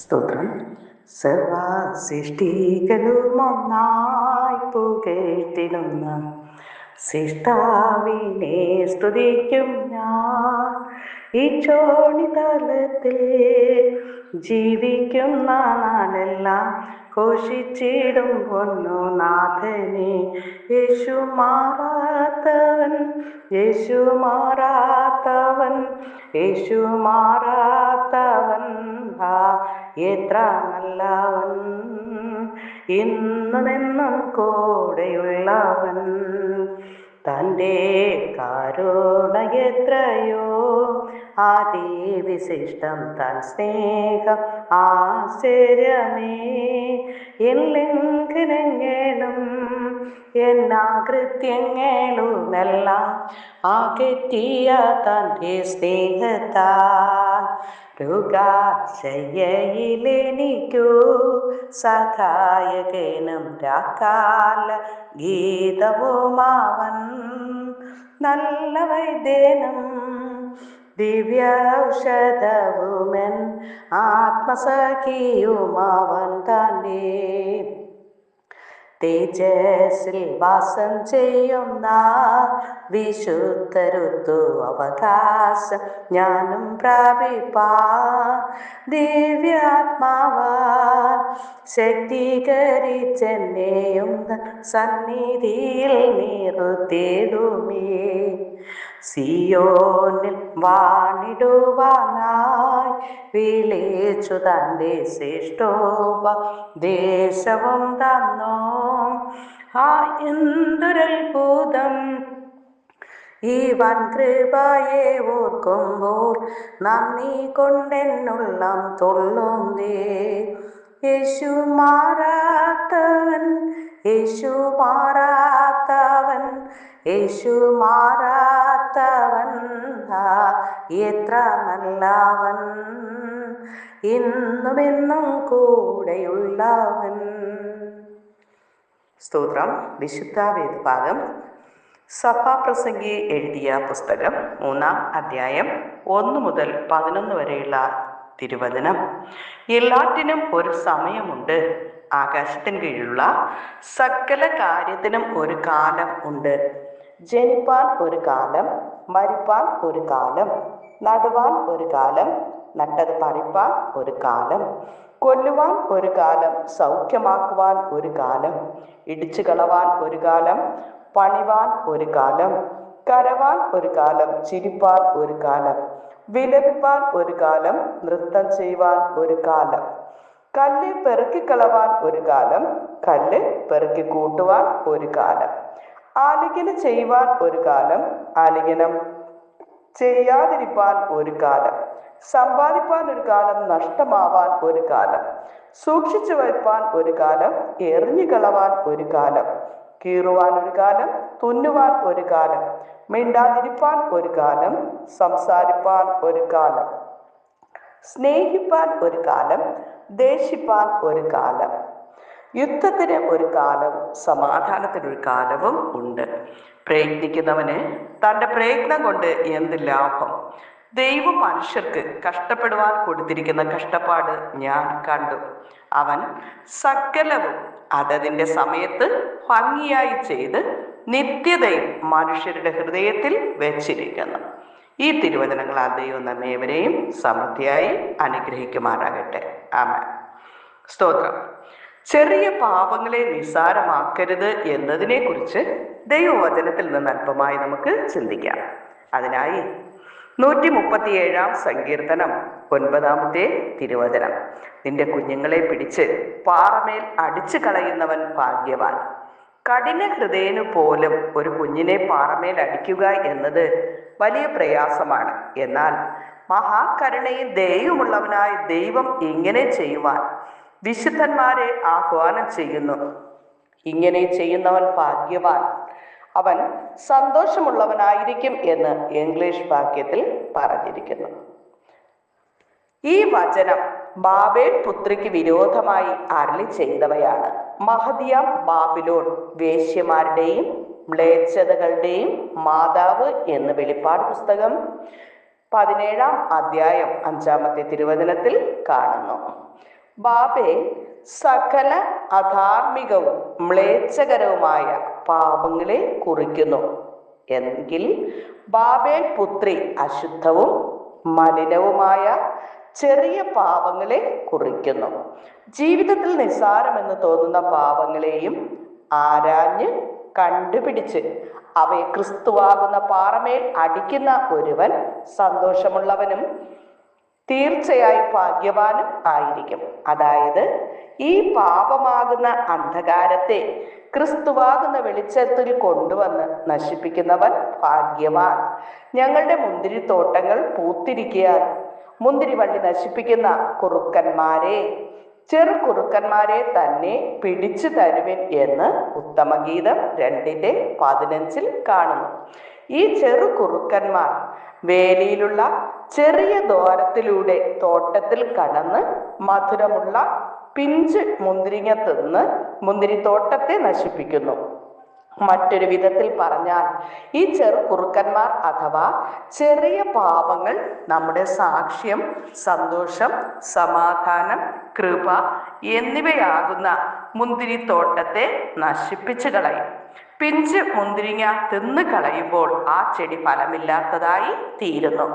സ്തോത്രം. സർവ സൃഷ്ടികളുമൊന്നായി പുകഴ്ത്തിടുന്ന സൃഷ്ടാവിനെ സ്തുതിക്കും ഞാൻ. ഈ ചോണിതലത്തിൽ ജീവിക്കുന്ന നാളെല്ലാം ഘോഷിച്ചിടും പൊന്നു നാഥനെ. യേശു മാറാത്തവൻ, യേശു മാറാത്തവൻ, യേശു മാറാത്തവൻ, എത്ര നല്ലവൻ, ഇന്നുമെന്നും കൂടെയുള്ളവൻ. തൻ്റെ കരുണ എത്രയോ അതിവിശിഷ്ടം, തൻ സ്നേഹം ആശ്ചര്യമേ. എൻ ലംഘനങ്ങളും എന്നാകൃത്യങ്ങളുമെല്ലാം അകറ്റിയ തൻ്റെ സ്നേഹത്താൽ രോഗശയ്യയിലെനിക്കു സഹായകനും രാക്കാല ഗീതവുമാവൻ. നല്ല വൈദ്യനും ദിവ്യ ഔഷധവുമെൻ ആത്മസഖിയുമാവൻ തന്നെ. തേജസ്സിൽ വാസം ചെയ്യുന്ന വിശുദ്ധരുത്തു അവകാശം ഞാനും പ്രാപിപ്പാൻ ദിവ്യാത്മാവ ശക്തീകരിച്ചെന്നെയും സന്നിധിയിൽ നിർത്തിടുമേ. സിയോനിൽ വാണിടുവാനായി വിളിച്ചു തൻ്റെ ശ്രേഷ്ഠോപദേശവും തന്നോ. എന്തൊരത്ഭുതം ഈ വൻ കൃപയെ ഓർക്കുമ്പോൾ നന്ദി കൊണ്ടെന്നുള്ളം തുള്ളുന്നേ. യേശു മാറാത്തവൻ, യേശു മാറാത്തവൻ, യേശു മാറാത്തവൻ, എത്ര നല്ലവൻ, ഇന്നുമെന്നും കൂടെയുള്ളവൻ. സ്തോത്രം. വിശുദ്ധ വേദഭാഗം സഭാപ്രസംഗി എഴുതിയ പുസ്തകം 3-ാം അധ്യായം 1 മുതൽ 11 വരെയുള്ള തിരുവചനം. എല്ലാറ്റിനും ഒരു സമയമുണ്ട്, ആകാശത്തിന് കീഴിലുള്ള സകല കാര്യത്തിനും ഒരു കാലം ഉണ്ട്. ജനിപ്പാൻ ഒരു കാലം, മരിപ്പാൻ ഒരു കാലം, നടുവാൻ ഒരു കാലം, നട്ടത് പറിപ്പാൻ ഒരു കാലം, കൊല്ലുവാൻ ഒരു കാലം, സൗഖ്യമാക്കുവാൻ ഒരു കാലം, ഇടിച്ചു കളവാൻ ഒരു കാലം, പണിവാൻ ഒരു കാലം, കരവാൻ ഒരു കാലം, ചിരിപ്പാൻ ഒരു കാലം, വിലപിപ്പാൻ ഒരു കാലം, നൃത്തം ചെയ്യുവാൻ ഒരു കാലം, കല്ല് പെറുക്കിക്കളവാൻ ഒരു കാലം, കല്ല് പെറുക്കി കൂട്ടുവാൻ ഒരു കാലം, ആലിംഗനം ചെയ്യുവാൻ ഒരു കാലം, ആലിംഗനം ചെയ്യാതിരിപ്പാൻ ഒരു കാലം, സമ്പാദിപ്പാൻ ഒരു കാലം, നഷ്ടമാവാൻ ഒരു കാലം, സൂക്ഷിച്ചു വയ്പ്പാൻ ഒരു കാലം, എറിഞ്ഞു കളവാൻ ഒരു കാലം, കീറുവാൻ ഒരു കാലം, തുന്നുവാൻ ഒരു കാലം, മിണ്ടാതിരിപ്പാൻ ഒരു കാലം, സംസാരിപ്പാൻ ഒരു കാലം, സ്നേഹിപ്പാൻ ഒരു കാലം, ദേഷിപ്പാൻ ഒരു കാലം. യുദ്ധത്തിന് ഒരു കാലവും സമാധാനത്തിനൊരു കാലവും ഉണ്ട്. പ്രയത്നിക്കുന്നവന് തൻ്റെ പ്രയത്നം കൊണ്ട് എന്ത് ലാഭം? ദൈവം മനുഷ്യർക്ക് കഷ്ടപ്പെടുവാൻ കൊടുത്തിരിക്കുന്ന കഷ്ടപ്പാട് ഞാൻ കണ്ടു. അവൻ സകലവും അതതിൻ്റെ സമയത്ത് ഭംഗിയായി ചെയ്ത് നിത്യതയും മനുഷ്യരുടെ ഹൃദയത്തിൽ വെച്ചിരിക്കുന്നു. ഈ തിരുവചനങ്ങളാൽ ദൈവം നമ്മേവരെയും സമൃദ്ധിയായി അനുഗ്രഹിക്കുമാറാകട്ടെ. ആമേൻ. സ്തോത്രം. ചെറിയ പാപങ്ങളെ നിസ്സാരമാക്കരുത് എന്നതിനെക്കുറിച്ച് ദൈവവചനത്തിൽ നിന്ന് അല്പമായി നമുക്ക് ചിന്തിക്കാം. അതിനായി 137-ാം സങ്കീർത്തനം 9-ാമത്തെ തിരുവചനം. നിന്റെ കുഞ്ഞുങ്ങളെ പിടിച്ച് പാറമേൽ അടിച്ചു കളയുന്നവൻ ഭാഗ്യവാൻ. കഠിന ഹൃദയനു പോലും ഒരു കുഞ്ഞിനെ പാറമേൽ അടിക്കുക എന്നത് വലിയ പ്രയാസമാണ്. എന്നാൽ മഹാകരുണയും ദയയുമുള്ളവനായ ദൈവം ഇങ്ങനെ ചെയ്യുവാൻ വിശുദ്ധന്മാരെ ആഹ്വാനം ചെയ്യുന്നു. ഇങ്ങനെ ചെയ്യുന്നവൻ ഭാഗ്യവാൻ, അവൻ സന്തോഷമുള്ളവനായിരിക്കും എന്ന് ഇംഗ്ലീഷ് വാക്യത്തിൽ പറഞ്ഞിരിക്കുന്നു. ഈ വചനം ബാബേൽ പുത്രിക്ക് വിരോധമായി അരുളി ചെയ്തവയാണ്. മഹദിയാം ബാബിലോൺ വേശ്യമാരുടെയും മ്ലേച്ഛതകളുടെയും മാതാവ് എന്ന് വെളിപ്പാട് പുസ്തകം 17-ാം അധ്യായം 5-ാമത്തെ തിരുവചനത്തിൽ കാണുന്നു. ബാബേൽ സകല അധാർമികവും മ്ലേച്ഛകരവുമായ പാപങ്ങളെ കുറിക്കുന്നു. എങ്കിൽ ബാബേൽ പുത്രി അശുദ്ധവും മലിനവുമായ ചെറിയ പാപങ്ങളെ കുറിക്കുന്നു. ജീവിതത്തിൽ നിസ്സാരമെന്ന് തോന്നുന്ന പാപങ്ങളെയും ആരാഞ്ഞ് കണ്ടുപിടിച്ച് അവയെ ക്രിസ്തുവാകുന്ന പാറമേൽ അടിക്കുന്ന ഒരുവൻ സന്തോഷമുള്ളവനും തീർച്ചയായും ഭാഗ്യവാനും ആയിരിക്കും. അതായത് ഈ പാപമാകുന്ന അന്ധകാരത്തെ ക്രിസ്തുവാകുന്ന വെളിച്ചത്തിൽ കൊണ്ടുവന്ന് നശിപ്പിക്കുന്നവൻ ഭാഗ്യവാൻ. ഞങ്ങളുടെ മുന്തിരിത്തോട്ടങ്ങൾ പൂത്തിരിക്കാൻ മുന്തിരിവള്ളി നശിപ്പിക്കുന്ന കുറുക്കന്മാരെ, ചെറു കുറുക്കന്മാരെ തന്നെ പിടിച്ചു തരുവിൻ എന്ന് ഉത്തമഗീതം 2:15 കാണുന്നു. ഈ ചെറു കുറുക്കന്മാർ വേലിയിലുള്ള ചെറിയ ദ്വാരത്തിലൂടെ തോട്ടത്തിൽ കടന്ന് മധുരമുള്ള പിഞ്ച് മുന്തിരിങ്ങ തിന്ന് മുന്തിരിത്തോട്ടത്തെ നശിപ്പിക്കുന്നു. മറ്റൊരു വിധത്തിൽ പറഞ്ഞാൽ ഈ ചെറു കുറുക്കന്മാർ അഥവാ ചെറിയ പാപങ്ങൾ നമ്മുടെ സാക്ഷ്യം, സന്തോഷം, സമാധാനം, കൃപ എന്നിവയാകുന്ന മുന്തിരിത്തോട്ടത്തെ നശിപ്പിച്ചു കളയും. പിഞ്ച് മുന്തിരിങ്ങ തിന്ന് കളയുമ്പോൾ ആ ചെടി ഫലമില്ലാത്തതായി തീരുന്നു.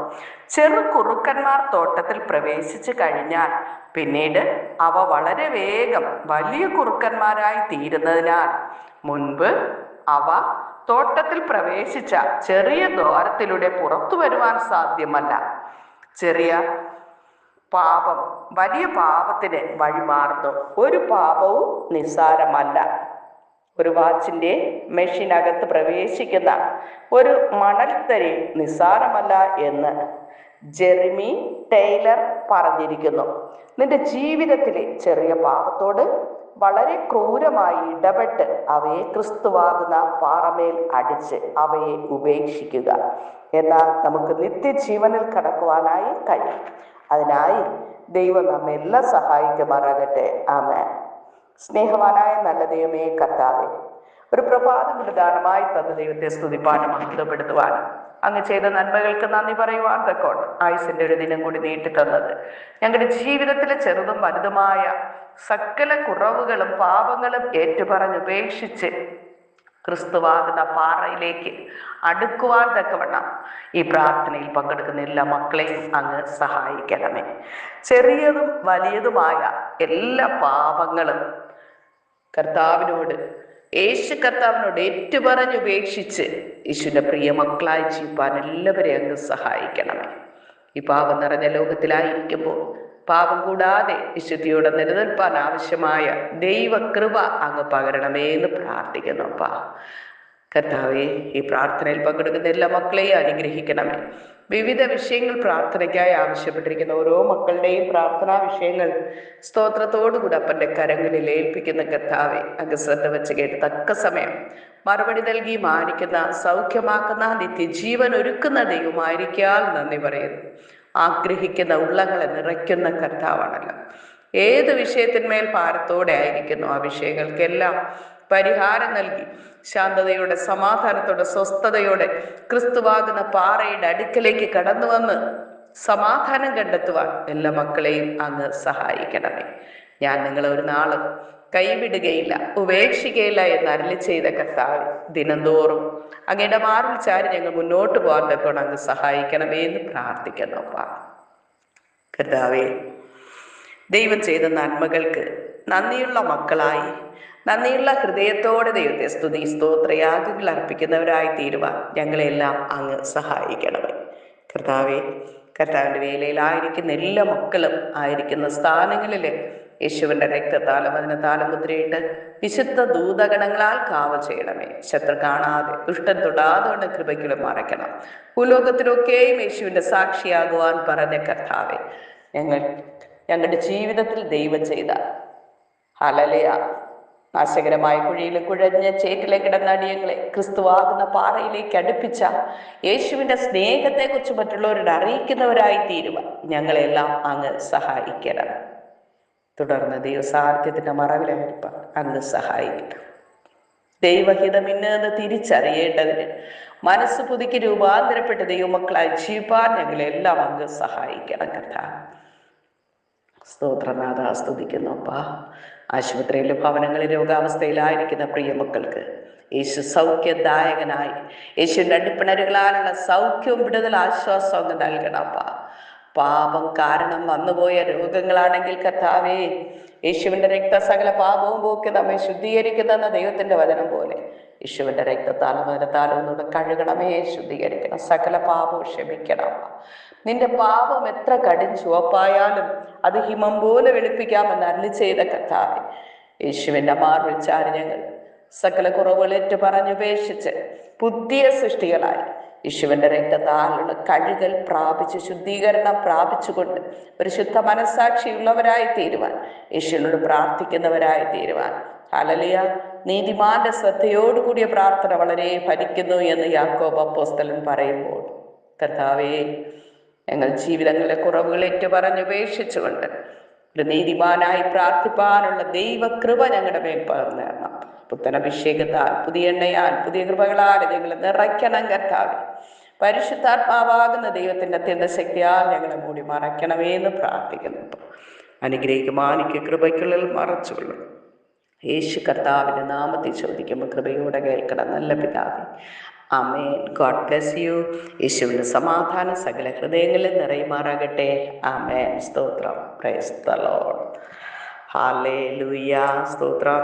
ചെറു കുറുക്കന്മാർ തോട്ടത്തിൽ പ്രവേശിച്ചു കഴിഞ്ഞാൽ പിന്നീട് അവ വളരെ വേഗം വലിയ കുറുക്കന്മാരായി തീരുന്നതിനാൽ മുൻപ് അവ തോട്ടത്തിൽ പ്രവേശിച്ച ചെറിയ ദ്വാരത്തിലൂടെ പുറത്തു വരുവാൻ സാധ്യമല്ല. ചെറിയ പാപം വലിയ പാപത്തിന് വഴിമാറുന്നു. ഒരു പാപവും നിസ്സാരമല്ല. ഒരു വാച്ചിൻ്റെ മെഷീനകത്ത് പ്രവേശിക്കുന്ന ഒരു മണൽത്തരി നിസ്സാരമല്ല എന്ന് ജെറിമി ടൈലർ പറഞ്ഞിരിക്കുന്നു. നിന്റെ ജീവിതത്തിലെ ചെറിയ പാപത്തോട് വളരെ ക്രൂരമായി ഇടപെട്ട് അവയെ ക്രിസ്തുവാകുന്ന പാറമേൽ അടിച്ച് അവയെ ഉപേക്ഷിക്കുക. എന്നാൽ നമുക്ക് നിത്യജീവനിൽ കടക്കുവാനായി കഴിയും. അതിനായി ദൈവം നമ്മെല്ലാം സഹായിക്കുമാറാകട്ടെ. ആമേൻ. സ്നേഹവാനായ നല്ല ദൈവമേ കർത്താവേ, ഒരു പ്രഭാതം പ്രധാനമായി തന്ന ദൈവത്തെ സ്തുതിപ്പാനും മഹത്വപ്പെടുത്തുവാനും അങ്ങ് ചെയ്ത നന്മകൾക്ക് നന്ദി പറയുവാൻ തക്കോണം ആയുസിൻ്റെ ഒരു ദിനം കൂടി നീട്ടി തന്നത് ഞങ്ങളുടെ ജീവിതത്തിലെ ചെറുതും വലുതുമായ സകല കുറവുകളും പാപങ്ങളും ഏറ്റുപറഞ്ഞുപേക്ഷിച്ച് ക്രിസ്തുവാകുന്ന പാറയിലേക്ക് അടുക്കുവാൻ തക്കവണ്ണം ഈ പ്രാർത്ഥനയിൽ പങ്കെടുക്കുന്ന എല്ലാ മക്കളെയും അങ്ങ് സഹായിക്കണമേ. ചെറിയതും വലിയതുമായ എല്ലാ പാപങ്ങളും കർത്താവിനോട്, യേശു കർത്താവിനോട് ഏറ്റുപറഞ്ഞുപേക്ഷിച്ച് യേശുവിൻ്റെ പ്രിയ മക്കളായി ജീവിപ്പാൻ എല്ലാവരെയും അങ്ങ് സഹായിക്കണമേ. ഈ പാപം നിറഞ്ഞ ലോകത്തിലായിരിക്കുമ്പോൾ പാപം കൂടാതെ വിശുദ്ധിയോടെ നിലനിൽപ്പാൻ ആവശ്യമായ ദൈവകൃപ അങ്ങ് പകരണമേ എന്ന് പ്രാർത്ഥിക്കുന്നു. അപ്പാ കർത്താവേ, ഈ പ്രാർത്ഥനയിൽ പങ്കെടുക്കുന്ന എല്ലാ മക്കളെയും അനുഗ്രഹിക്കണമേ. വിവിധ വിഷയങ്ങൾ പ്രാർത്ഥനയ്ക്കായി ആവശ്യപ്പെട്ടിരിക്കുന്ന ഓരോ മക്കളുടെയും പ്രാർത്ഥനാ വിഷയങ്ങൾ സ്തോത്രത്തോടുകൂടി അപ്പൻ്റെ കരങ്ങളിൽ ഏൽപ്പിക്കുന്ന കർത്താവേ, അങ്ങ് ശ്രദ്ധ വെച്ച് കേട്ട് തക്ക സമയം മറുപടി നൽകി മാനിക്കുന്ന, സൗഖ്യമാക്കുന്ന, നിത്യജീവൻ ഒരുക്കുന്ന ദൈവമായിരിക്കാൻ നന്ദി പറയുന്നു. ആഗ്രഹിക്കുന്ന ഉള്ളങ്ങളെ നിറയ്ക്കുന്ന കർത്താവാണല്ലോ. ഏത് വിഷയത്തിന്മേൽ ഭാരത്തോടെ ആയിരിക്കുന്നു ആ വിഷയങ്ങൾക്കെല്ലാം പരിഹാരം നൽകി ശാന്തതയോടെ, സമാധാനത്തോടെ, സ്വസ്ഥതയോടെ ക്രിസ്തുവാകുന്ന പാറയുടെ അടുക്കലേക്ക് കടന്നു വന്ന് സമാധാനം കണ്ടെത്തുവാൻ എല്ലാ മക്കളെയും അങ്ങ് സഹായിക്കണമേ. ഞാൻ നിങ്ങളെ ഒരു നാളും കൈവിടുകയില്ല, ഉപേക്ഷിക്കുകയില്ല എന്ന് അരുളി ചെയ്ത കർത്താവ് ദിനംതോറും അങ്ങയുടെ മാറിൽ ചാരി ഞങ്ങൾ മുന്നോട്ട് പോകാൻ തക്കോണം അങ്ങ് സഹായിക്കണമേ എന്ന് പ്രാർത്ഥിക്കുന്നു. കർത്താവേ, ദൈവം ചെയ്ത നന്മകൾക്ക് നന്ദിയുള്ള മക്കളായി, നന്ദിയുള്ള ഹൃദയത്തോടെ ദൈവത്തെ സ്തുതി സ്തോത്രയാഗങ്ങൾ അർപ്പിക്കുന്നവരായി തീരുവാൻ ഞങ്ങളെല്ലാം അങ്ങ് സഹായിക്കണമേ. കർത്താവേ, കർത്താവിൻ്റെ വേലയിലായിരിക്കുന്ന എല്ലാ മക്കളും ആയിരിക്കുന്ന സ്ഥാനങ്ങളിൽ യേശുവിൻ്റെ രക്തത്താലും അതിന് താലമുദ്രയിട്ട് വിശുദ്ധ ദൂതഗണങ്ങളാൽ കാവൽ ചെയ്യണമേ. ശത്രു കാണാതെ, ദുഷ്ടൻ തൊടാതെ കൃപയ്ക്കുള്ളിൽ മറയ്ക്കണം. ഭൂലോകത്തിലൊക്കെയും യേശുവിൻ്റെ സാക്ഷിയാകുവാൻ പറഞ്ഞ കർത്താവേ, ഞങ്ങളുടെ ജീവിതത്തിൽ ദൈവം ചെയ്ത ഹല്ലേലൂയ നാശകരമായ കുഴിയിൽ കുഴഞ്ഞ ചേറ്റിലെ കിടന്ന അടിയങ്ങളെ ക്രിസ്തുവാകുന്ന പാറയിലേക്ക് അടുപ്പിച്ച യേശുവിൻ്റെ സ്നേഹത്തെക്കുറിച്ച് മറ്റുള്ളവരോട് അറിയിക്കുന്നവരായി തീരുവാൻ ഞങ്ങളെല്ലാം അങ്ങ് സഹായിക്കണം. തുടർന്ന് ദൈവസാന്നിധ്യത്തിൻ്റെ മറവിലായിരിക്കാൻ അങ്ങ് സഹായിക്കണം. ദൈവഹിതം ഇന്നത് തിരിച്ചറിയേണ്ടതിന് മനസ്സ് പുതുക്കി രൂപാന്തരപ്പെട്ട് ദൈവമക്കളായി ജീവിപ്പാൻ ഞങ്ങളെല്ലാം അങ്ങ് സഹായിക്കണം. കർത്താവ് സ്തോത്രനാഥ സ്തുതിക്കുന്നു അപ്പാ. ആശുപത്രിയിലും ഭവനങ്ങളിൽ രോഗാവസ്ഥയിലായിരിക്കുന്ന പ്രിയ മക്കൾക്ക് യേശു സൗഖ്യദായകനായി യേശുവിൻ്റെ അടിപ്പിണരുകളാലുള്ള സൗഖ്യവും വിടുതൽ ആശ്വാസവും അങ്ങ് നൽകണം അപ്പാ. പാപം കാരണം വന്നുപോയ രോഗങ്ങളാണെങ്കിൽ കർത്താവേ, യേശുവിൻ്റെ സകല പാപവും പോക്കി നമ്മെ ശുദ്ധീകരിക്കുന്ന ദൈവത്തിൻ്റെ വചനം പോലെ യേശുവിൻ്റെ രക്തത്താലും വചനത്താലും ഒന്നുകൂടെ കഴുകണമേ, ശുദ്ധീകരിക്കണം, സകല പാപവും ക്ഷമിക്കണം. നിന്റെ പാപം എത്ര കടും ചുവപ്പായാലും അത് ഹിമം പോലെ വെളുപ്പിക്കാമെന്ന് അരുളി ചെയ്ത കർത്താവേ, യേശുവിൻ്റെ മാർവിൽ ചാരി ഞങ്ങൾ സകല കുറവുകളേറ്റ് പറഞ്ഞുപേക്ഷിച്ച് പുതിയ സൃഷ്ടികളായി യേശുവിൻ്റെ രക്തത്താലുള്ള കഴുകൽ പ്രാപിച്ച് ശുദ്ധീകരണം പ്രാപിച്ചുകൊണ്ട് ഒരു ശുദ്ധ മനസ്സാക്ഷിയുള്ളവരായി തീരുവാൻ, യേശുവിനോട് പ്രാർത്ഥിക്കുന്നവരായി തീരുവാൻ. ഹല്ലേലൂയ. നീതിമാന്റെ ശ്രദ്ധയോടുകൂടിയ പ്രാർത്ഥന വളരെ ഫലിക്കുന്നു എന്ന് യാക്കോബ് അപ്പോസ്തലൻ പറയുമ്പോൾ, കർത്താവേ, ഞങ്ങൾ ജീവിതങ്ങളിലെ കുറവുകളേറ്റ് പറഞ്ഞുപേക്ഷിച്ചുകൊണ്ട് ഒരു നീതിമാനായി പ്രാർത്ഥിപ്പാനുള്ള ദൈവകൃപ ഞങ്ങളുടെ മേൽ പകർന്നു തരണം. പുത്തനഭിഷേകത്താൽ, പുതിയ എണ്ണയാൽ, പുതിയ കൃപകളാൽ ഞങ്ങൾ നിറയ്ക്കണം കർത്താവേ. പരിശുദ്ധാത്മാവാകുന്ന ദൈവത്തിൻ്റെ അത്യന്ത ശക്തിയാൽ ഞങ്ങളെ മൂടി മറയ്ക്കണമേ എന്ന് പ്രാർത്ഥിക്കുന്നു. അനുഗ്രഹിക്കുമാനിക്ക് കൃപയ്ക്കുള്ളിൽ മറച്ചുകൊള്ളും. യേശു കർത്താവിൻ്റെ നാമത്തിൽ ചോദിക്കുമ്പോൾ കൃപയോടെ കേൾക്കണം നല്ല പിതാവേ. ആമേൻ. God bless you. യേശുവിൻ്റെ സമാധാനം സകല ഹൃദയങ്ങളിൽ നിറയുമാറാകട്ടെ. ആമേൻ. സ്തോത്രം. Praise the lord. ഹല്ലേലൂയ. സ്തോത്രം.